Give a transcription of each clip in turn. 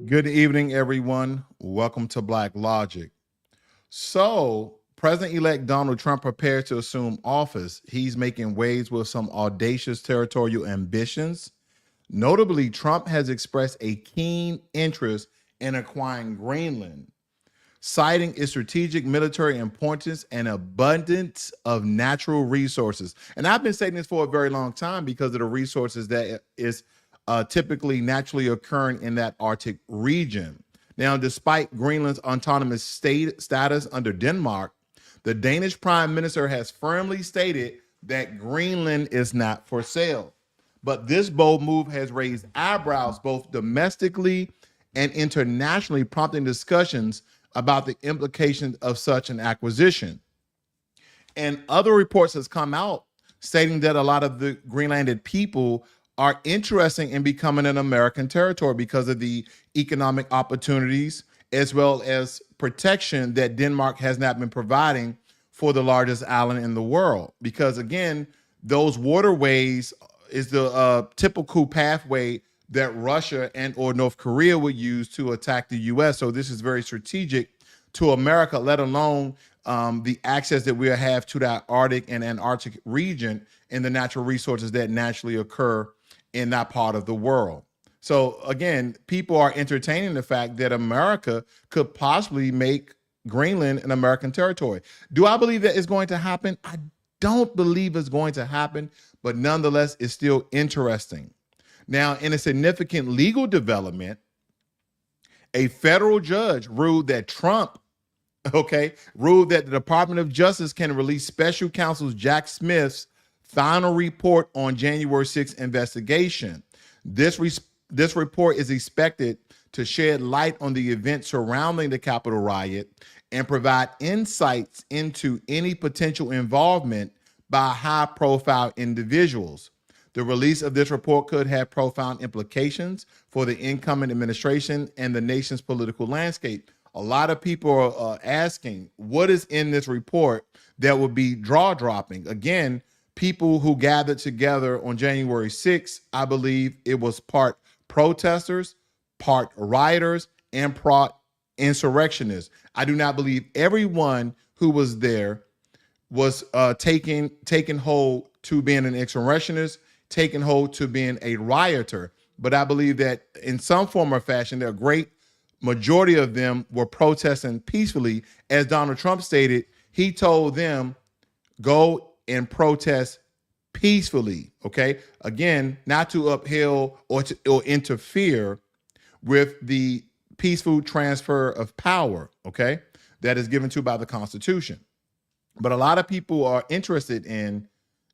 Good evening, everyone. Welcome to Black Logic. So, President-elect Donald Trump prepares to assume office. He's making waves with some audacious territorial ambitions. Notably, Trump has expressed a keen interest in acquiring Greenland, citing its strategic military importance and abundance of natural resources. And I've been saying this for a very long time because of the resources that is typically naturally occurring in that Arctic region. Now, despite Greenland's autonomous status under Denmark, the Danish prime minister has firmly stated that Greenland is not for sale. But this bold move has raised eyebrows both domestically and internationally, prompting discussions about the implications of such an acquisition. And other reports has come out stating that a lot of the Greenlandic people are interested in becoming an American territory because of the economic opportunities as well as protection that Denmark has not been providing for the largest island in the world. Because again, those waterways is the typical pathway that Russia and or North Korea would use to attack the U.S. So this is very strategic to America, let alone the access that we have to that Arctic and Antarctic region and the natural resources that naturally occur in that part of the world. So again, people are entertaining the fact that America could possibly make Greenland an American territory. Do I believe that is going to happen? I don't believe it's going to happen, but nonetheless, it's still interesting. Now, in a significant legal development, a federal judge ruled that ruled that the Department of Justice can release special counsel Jack Smith's final report on January 6th investigation. This report is expected to shed light on the events surrounding the Capitol riot and provide insights into any potential involvement by high-profile individuals. The release of this report could have profound implications for the incoming administration and the nation's political landscape. A lot of people are asking, what is in this report that would be jaw-dropping? Again, people who gathered together on January 6th, I believe it was part protesters, part rioters, and part insurrectionists. I do not believe everyone who was there was taking hold to being an insurrectionist, taking hold to being a rioter. But I believe that in some form or fashion, a great majority of them were protesting peacefully. As Donald Trump stated, he told them, go and protest peacefully, okay? Again, not to uphill or interfere with the peaceful transfer of power, okay, that is given to by the Constitution. But a lot of people are interested in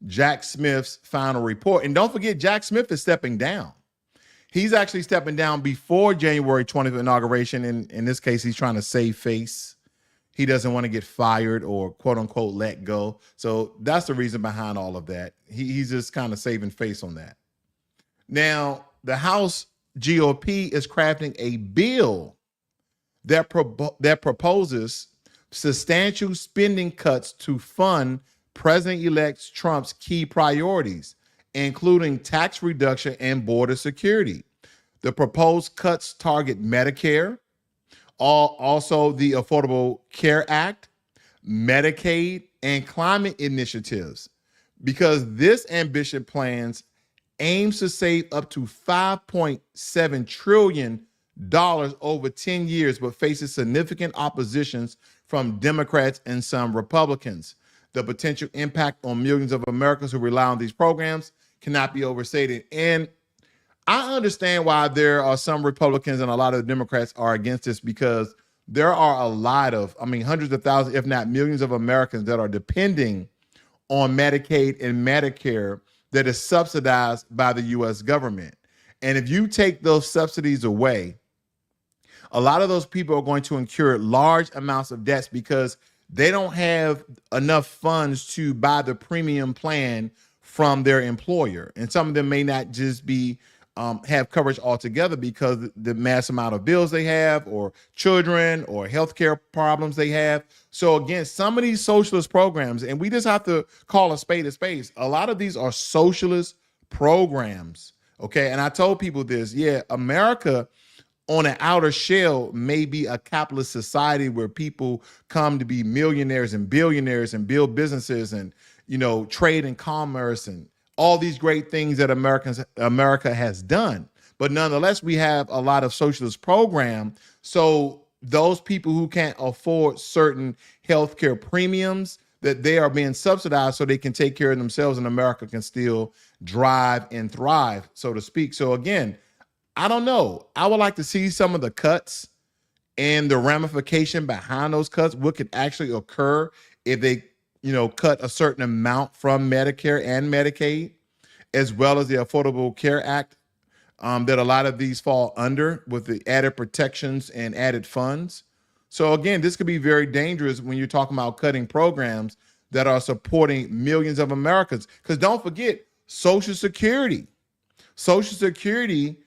Jack Smith's final report. And don't forget, Jack Smith is stepping down. He's actually stepping down before January 20th inauguration. In this case, he's trying to save face. He doesn't want to get fired or quote unquote let go. So that's the reason behind all of that. He's just kind of saving face on that. Now, the House GOP is crafting a bill that proposes substantial spending cuts to fund President-elect Trump's key priorities, including tax reduction and border security. The proposed cuts target Medicare, also the Affordable Care Act, Medicaid, and climate initiatives, because this ambitious plans aims to save up to $5.7 trillion over 10 years, but faces significant oppositions from Democrats and some Republicans. The potential impact on millions of Americans who rely on these programs cannot be overstated. And I understand why there are some Republicans and a lot of Democrats are against this, because there are a lot of, hundreds of thousands, if not millions of Americans that are depending on Medicaid and Medicare that is subsidized by the U.S. government. And if you take those subsidies away, a lot of those people are going to incur large amounts of debts because they don't have enough funds to buy the premium plan from their employer. And some of them may not just be have coverage altogether because the mass amount of bills they have, or children, or healthcare problems they have. So again, some of these socialist programs, and we just have to call a spade a spade. A lot of these are socialist programs, okay? And I told people this, yeah, America on an outer shell may be a capitalist society where people come to be millionaires and billionaires and build businesses and, trade and commerce and all these great things that America has done. But nonetheless, we have a lot of socialist programs. So those people who can't afford certain healthcare premiums, that they are being subsidized so they can take care of themselves and America can still drive and thrive, so to speak. So again, I don't know. I would like to see some of the cuts and the ramification behind those cuts, what could actually occur if they, cut a certain amount from Medicare and Medicaid, as well as the Affordable Care Act, that a lot of these fall under with the added protections and added funds. So again, this could be very dangerous when you're talking about cutting programs that are supporting millions of Americans. Because don't forget, Social Security. Social Security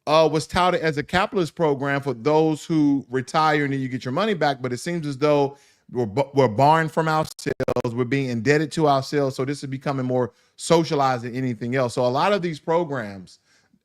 was touted as a capitalist program for those who retire and then you get your money back. But it seems as though we're borrowing from ourselves. We're being indebted to ourselves. So this is becoming more socialized than anything else. So a lot of these programs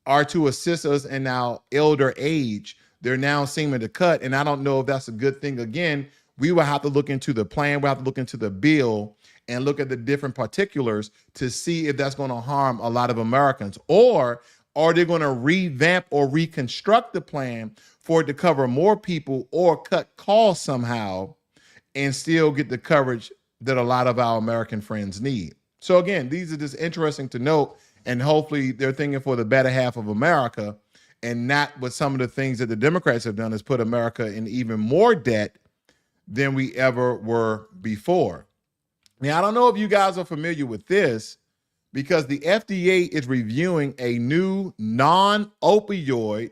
are to assist us in our elder age. They're now seeming to cut, and I don't know if that's a good thing. Again, we will have to look into the plan, we'll have to look into the bill and look at the different particulars to see if that's going to harm a lot of Americans, or are they going to revamp or reconstruct the plan for it to cover more people or cut costs somehow and still get the coverage that a lot of our American friends need. So again, these are just interesting to note, and hopefully they're thinking for the better half of America and not what some of the things that the Democrats have done is put America in even more debt than we ever were before. Now, I don't know if you guys are familiar with this, because the FDA is reviewing a new non-opioid,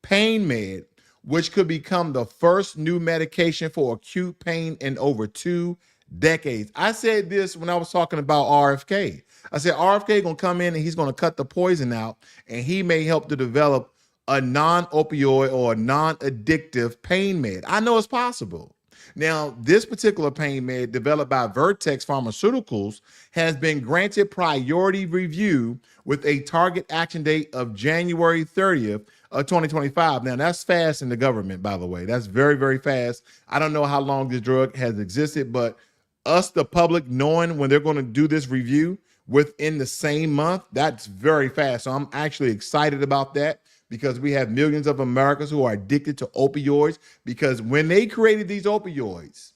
pain med, which could become the first new medication for acute pain in over 2 decades. I said this when I was talking about RFK. I said RFK gonna come in and he's gonna cut the poison out, and he may help to develop a non-opioid or a non-addictive pain med. I know it's possible. Now, this particular pain med developed by Vertex Pharmaceuticals has been granted priority review with a target action date of January 30th of 2025. Now, that's fast in the government, by the way. That's very, very fast. I don't know how long this drug has existed, but us, the public, knowing when they're going to do this review within the same month, that's very fast. So I'm actually excited about that, because we have millions of Americans who are addicted to opioids, because when they created these opioids,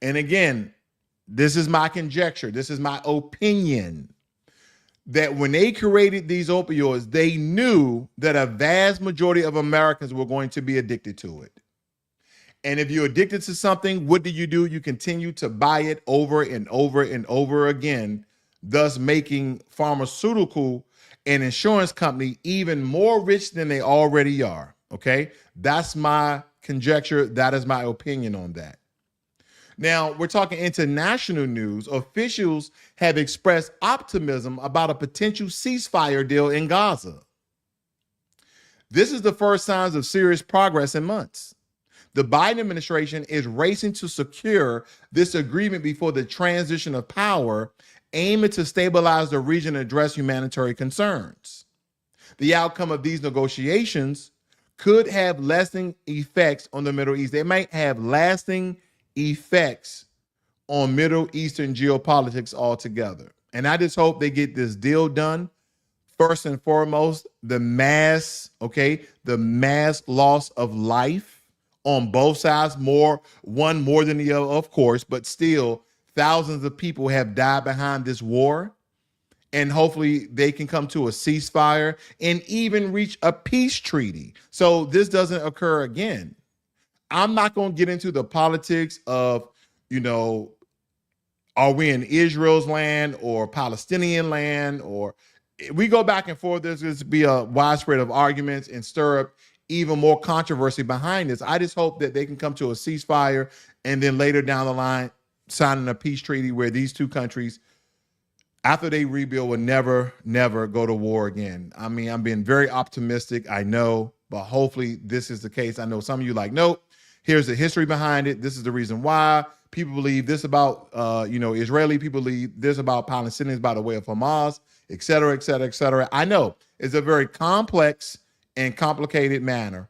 and again, this is my conjecture, this is my opinion, that when they created these opioids, they knew that a vast majority of Americans were going to be addicted to it. And if you're addicted to something, what do? You continue to buy it over and over and over again, thus making pharmaceutical and insurance company even more rich than they already are. Okay, that's my conjecture. That is my opinion on that. Now, we're talking international news. Officials have expressed optimism about a potential ceasefire deal in Gaza. This is the first signs of serious progress in months. The Biden administration is racing to secure this agreement before the transition of power, aiming to stabilize the region and address humanitarian concerns. The outcome of these negotiations could have lasting effects on the Middle East. They might have lasting effects on Middle Eastern geopolitics altogether. And I just hope they get this deal done. First and foremost, the mass loss of life on both sides, one more than the other, of course, but still thousands of people have died behind this war. And hopefully they can come to a ceasefire and even reach a peace treaty, so this doesn't occur again. I'm not going to get into the politics of, are we in Israel's land or Palestinian land, or we go back and forth. There's going to be a widespread of arguments and stir up even more controversy behind this. I just hope that they can come to a ceasefire and then later down the line signing a peace treaty where these two countries, after they rebuild, will never go to war again. I mean, I'm being very optimistic, I know, but hopefully this is the case. I know some of you like, nope, here's the history behind it. This is the reason why. People believe this about, Israeli people believe this about Palestinians by the way of Hamas, et cetera, et cetera, et cetera. I know it's a very complex and complicated manner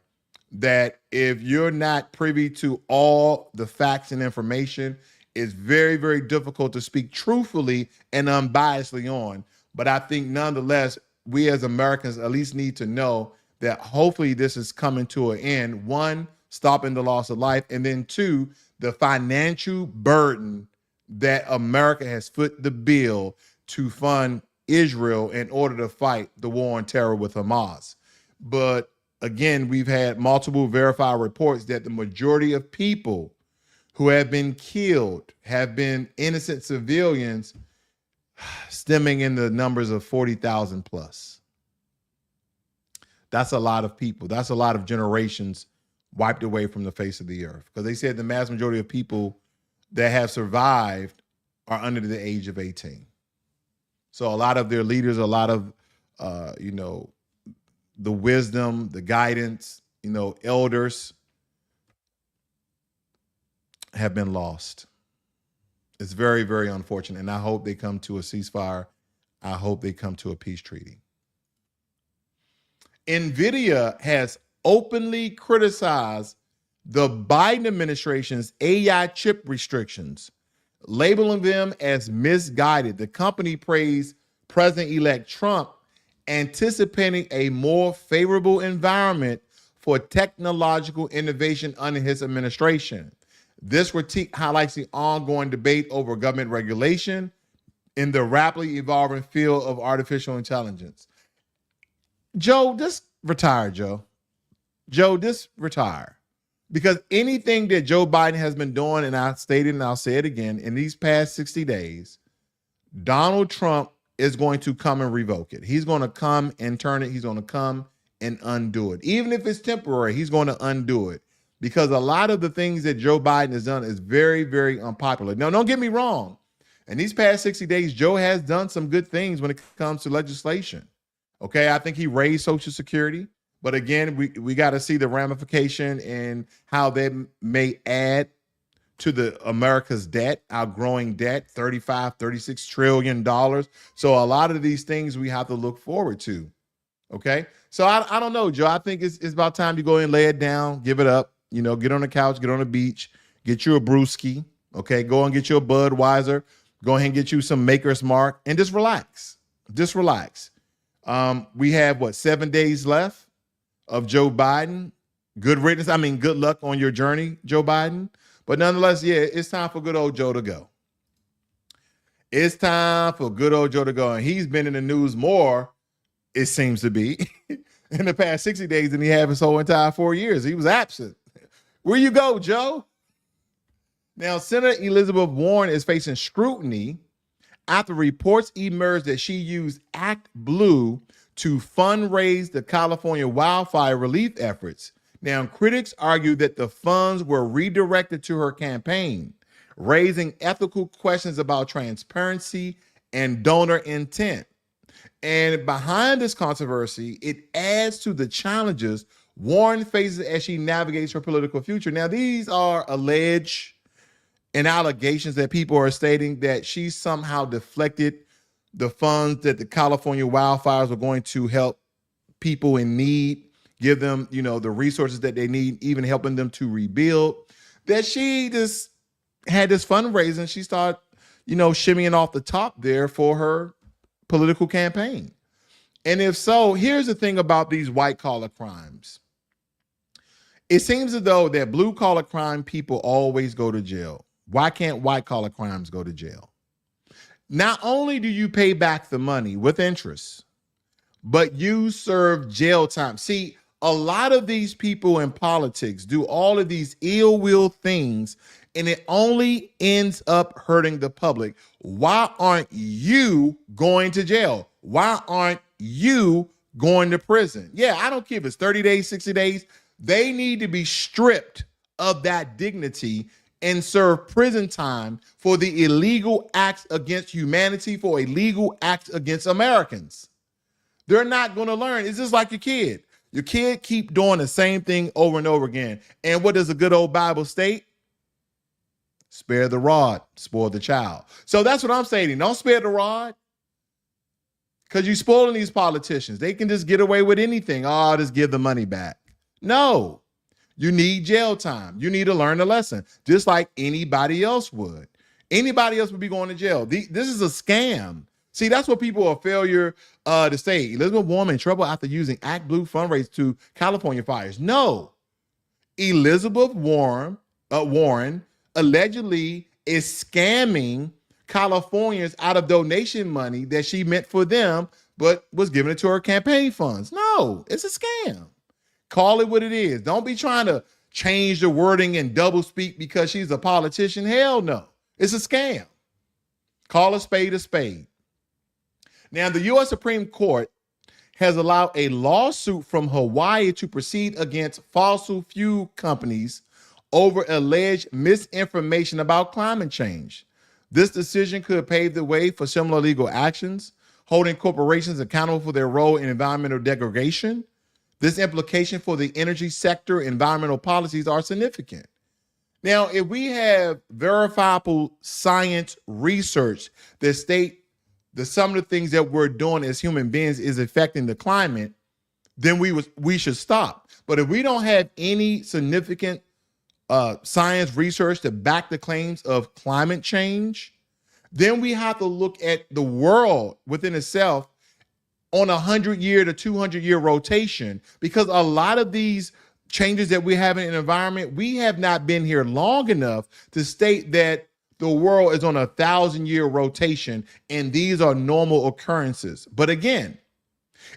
that if you're not privy to all the facts and information, it's very, very difficult to speak truthfully and unbiasedly on. But I think nonetheless, we as Americans at least need to know that hopefully this is coming to an end. One, stopping the loss of life, and then two, the financial burden that America has foot the bill to fund Israel in order to fight the war on terror with Hamas. But again, we've had multiple verified reports that the majority of people who have been killed have been innocent civilians, stemming in the numbers of 40,000 plus. That's a lot of people. That's a lot of generations wiped away from the face of the earth. Because they said the mass majority of people that have survived are under the age of 18. So a lot of their leaders, a lot of, the wisdom, the guidance, elders have been lost. It's very, very unfortunate. And I hope they come to a ceasefire. I hope they come to a peace treaty. Nvidia has openly criticized the Biden administration's AI chip restrictions, labeling them as misguided. The company praised President-elect Trump, anticipating a more favorable environment for technological innovation under his administration. This critique highlights the ongoing debate over government regulation in the rapidly evolving field of artificial intelligence. Joe, just retire, Joe. Joe, just retire. Because anything that Joe Biden has been doing, and I stated and I'll say it again, in these past 60 days, Donald Trump is going to come and revoke it. He's going to come and turn it. He's going to come and undo it. Even if it's temporary, he's going to undo it. Because a lot of the things that Joe Biden has done is very, very unpopular. Now, don't get me wrong. In these past 60 days, Joe has done some good things when it comes to legislation. Okay, I think he raised Social Security. But again, we got to see the ramification and how they may add to the America's debt, our growing debt, $36 trillion. So a lot of these things we have to look forward to. Okay, so I don't know, Joe. I think it's about time you go and lay it down, give it up. Get on the couch, get on the beach, get you a brewski. Okay, go and get you a Budweiser. Go ahead and get you some Maker's Mark and just relax. Just relax. We have 7 days left of Joe Biden. Good riddance. I mean, good luck on your journey, Joe Biden. But nonetheless, yeah, it's time for good old Joe to go. It's time for good old Joe to go. And he's been in the news more, it seems to be, in the past 60 days than he had his whole entire 4 years. He was absent. Where you go, Joe? Now, Senator Elizabeth Warren is facing scrutiny after reports emerged that she used Act Blue to fundraise the California wildfire relief efforts. Now, critics argue that the funds were redirected to her campaign, raising ethical questions about transparency and donor intent. And behind this controversy, it adds to the challenges Warren faces as she navigates her political future. Now, these are alleged and allegations that people are stating that she somehow deflected the funds that the California wildfires were going to help people in need, give them, the resources that they need, even helping them to rebuild, that she just had this fundraising. She started, shimmying off the top there for her political campaign. And if so, here's the thing about these white collar crimes. It seems as though that blue collar crime people always go to jail. Why can't white collar crimes go to jail? Not only do you pay back the money with interest, but you serve jail time. See, a lot of these people in politics do all of these ill-will things, and it only ends up hurting the public. Why aren't you going to jail? Why aren't you going to prison? Yeah, I don't care if it's 30 days, 60 days. They need to be stripped of that dignity and serve prison time for the illegal acts against humanity, for illegal acts against Americans. They're not going to learn. It's just like your kid. Your kid keep doing the same thing over and over again. And what does the good old Bible state? Spare the rod, spoil the child. So that's what I'm saying. Don't spare the rod. Because you're spoiling these politicians. They can just get away with anything. Oh, I'll just give the money back. No, you need jail time. You need to learn the lesson, just like anybody else would. Anybody else would be going to jail. This is a scam. See, that's what people are failure to say. Elizabeth Warren in trouble after using Act Blue fundraise to California fires. No, Elizabeth Warren allegedly is scamming Californians out of donation money that she meant for them, but was giving it to her campaign funds. No, it's a scam. Call it what it is. Don't be trying to change the wording and double speak because she's a politician. Hell no. It's a scam. Call a spade a spade. Now, the U.S. Supreme Court has allowed a lawsuit from Hawaii to proceed against fossil fuel companies over alleged misinformation about climate change. This decision could pave the way for similar legal actions, holding corporations accountable for their role in environmental degradation. This implication for the energy sector environmental policies are significant. Now, if we have verifiable science research that state that some of the things that we're doing as human beings is affecting the climate, then we should stop. But if we don't have any significant science research to back the claims of climate change, then we have to look at the world within itself on a 100-year to 200-year rotation, because a lot of these changes that we have in the environment, we have not been here long enough to state that the world is on a 1,000-year rotation and these are normal occurrences. But again,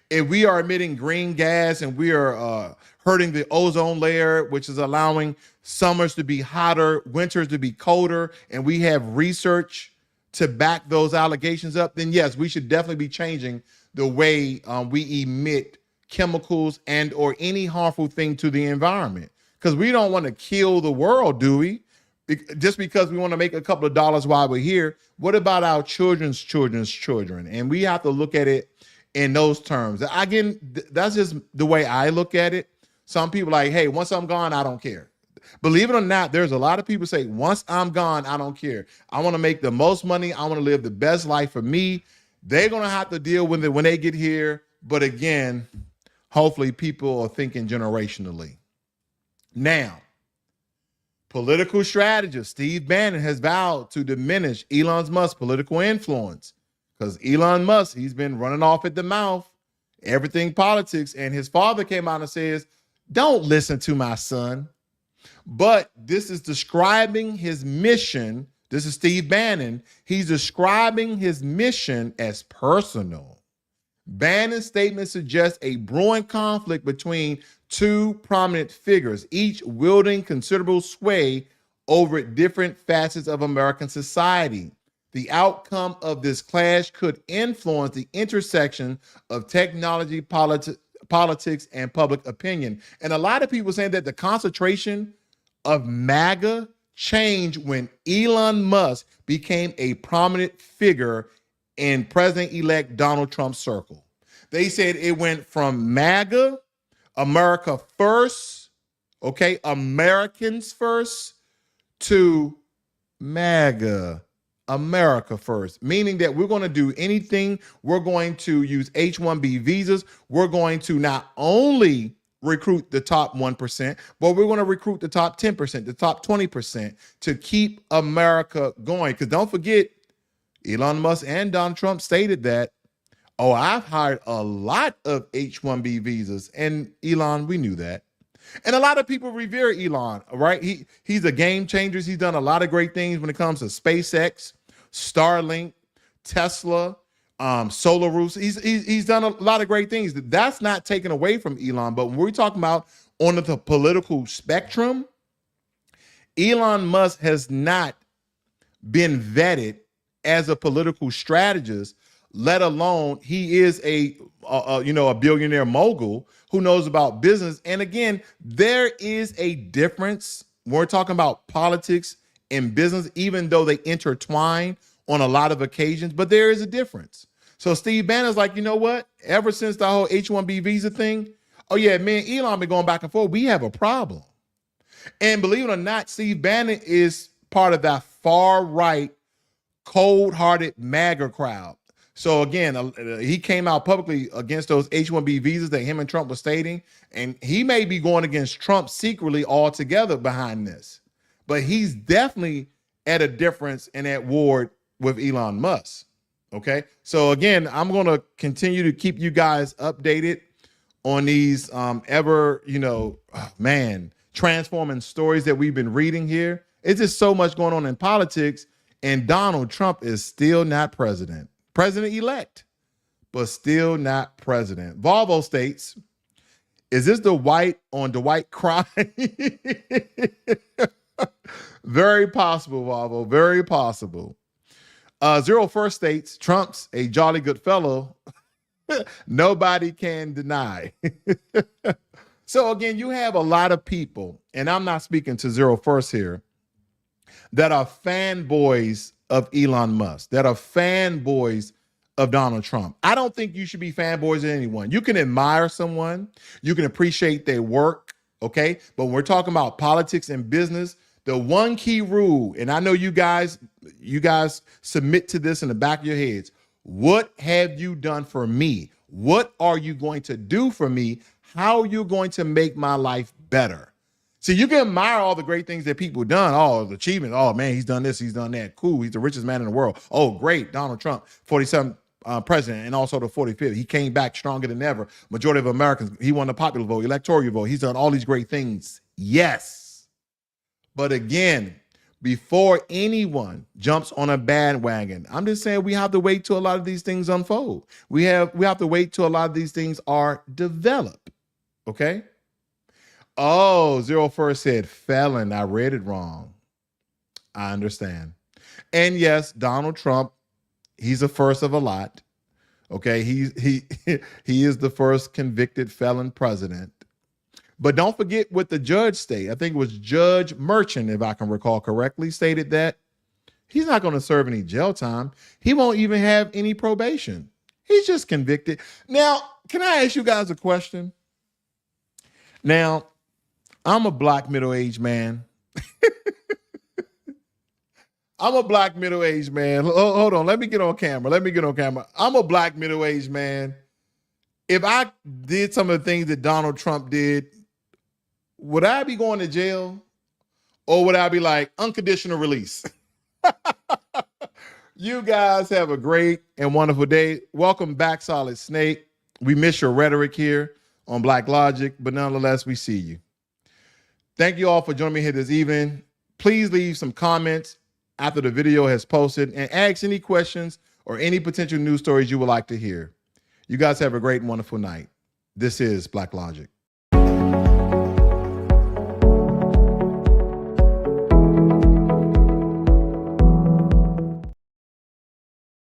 if we are emitting green gas and we are hurting the ozone layer, which is allowing summers to be hotter, winters to be colder, and we have research to back those allegations up, then yes, we should definitely be changing the way we emit chemicals and or any harmful thing to the environment. Because we don't want to kill the world, do we? Just because we want to make a couple of dollars while we're here. What about our children's children? And we have to look at it in those terms. Again, that's just the way I look at it. Some people are like, hey, once I'm gone, I don't care. Believe it or not, there's a lot of people say, once I'm gone, I don't care. I want to make the most money. I want to live the best life for me. They're going to have to deal with it when they get here. But again, hopefully people are thinking generationally. Now, political strategist Steve Bannon has vowed to diminish Elon Musk's political influence, because Elon Musk, he's been running off at the mouth, everything politics, and his father came out and says, don't listen to my son. But this is describing his mission. This is Steve Bannon. He's describing his mission as personal. Bannon's statement suggests a brewing conflict between two prominent figures, each wielding considerable sway over different facets of American society. The outcome of this clash could influence the intersection of technology, politics, and public opinion. And a lot of people saying that the concentration of MAGA changed when Elon Musk became a prominent figure in President-elect Donald Trump's circle. They said it went from MAGA, America first, okay, Americans first, to MAGA, America first, meaning that we're going to do anything. We're going to use H-1B visas. We're going to not only recruit the top 1%, but we're going to recruit the top 10%, the top 20% to keep America going. Because don't forget, Elon Musk and Donald Trump stated that, oh, I've hired a lot of H-1B visas. And Elon, we knew that. And a lot of people revere Elon, right? He's a game changer. He's done a lot of great things when it comes to SpaceX, Starlink, Tesla, solar roofs. He's done a lot of great things. That's not taken away from Elon. But when we're talking about on the political spectrum, Elon Musk has not been vetted as a political strategist, let alone he is a billionaire mogul who knows about business. And again, there is a difference when we're talking about politics and business, even though they intertwine on a lot of occasions, but there is a difference. So Steve Bannon's like, you know what? Ever since the whole H-1B visa thing, oh yeah, me and Elon been going back and forth. We have a problem. And believe it or not, Steve Bannon is part of that far right, cold-hearted MAGA crowd. So again, he came out publicly against those H-1B visas that him and Trump were stating, and he may be going against Trump secretly altogether behind this. But he's definitely at a difference and at war with Elon Musk. Okay, so again, I'm going to continue to keep you guys updated on these transforming stories that we've been reading here. It's just so much going on in politics, and Donald Trump is still not president. President-elect, but still not president. Volvo states, is this the white on the white crime? Very possible, Volvo, very possible. Zero First states, Trump's a jolly good fellow. Nobody can deny. So again, you have a lot of people, and I'm not speaking to Zero First here, that are fanboys of Elon Musk, that are fanboys of Donald Trump. I don't think you should be fanboys of anyone. You can admire someone, you can appreciate their work, okay? But when we're talking about politics and business, the one key rule, and I know you guys submit to this in the back of your heads. What have you done for me? What are you going to do for me? How are you going to make my life better? See, you can admire all the great things that people have done. Oh, the achievement. Oh, man, he's done this. He's done that. Cool. He's the richest man in the world. Oh, great. Donald Trump, 47th president, and also the 45th. He came back stronger than ever. Majority of Americans, he won the popular vote, electoral vote. He's done all these great things. Yes. But again, before anyone jumps on a bandwagon, I'm just saying we have to wait till a lot of these things unfold. We have to wait till a lot of these things are developed. Okay? Oh, Zero First said felon. I read it wrong. I understand. And yes, Donald Trump, he's the first of a lot. Okay, he is the first convicted felon president. But don't forget what the judge stated. I think it was Judge Merchant, if I can recall correctly, stated that he's not going to serve any jail time. He won't even have any probation. He's just convicted. Now, can I ask you guys a question? Now, I'm a black middle-aged man. I'm a black middle-aged man. Hold on. Let me get on camera. I'm a black middle-aged man. If I did some of the things that Donald Trump did, would I be going to jail? Or would I be like, unconditional release? You guys have a great and wonderful day. Welcome back, Solid Snake. We miss your rhetoric here on Black Logic, but nonetheless, we see you. Thank you all for joining me here this evening. Please leave some comments after the video has posted and ask any questions or any potential news stories you would like to hear. You guys have a great and wonderful night. This is Black Logic.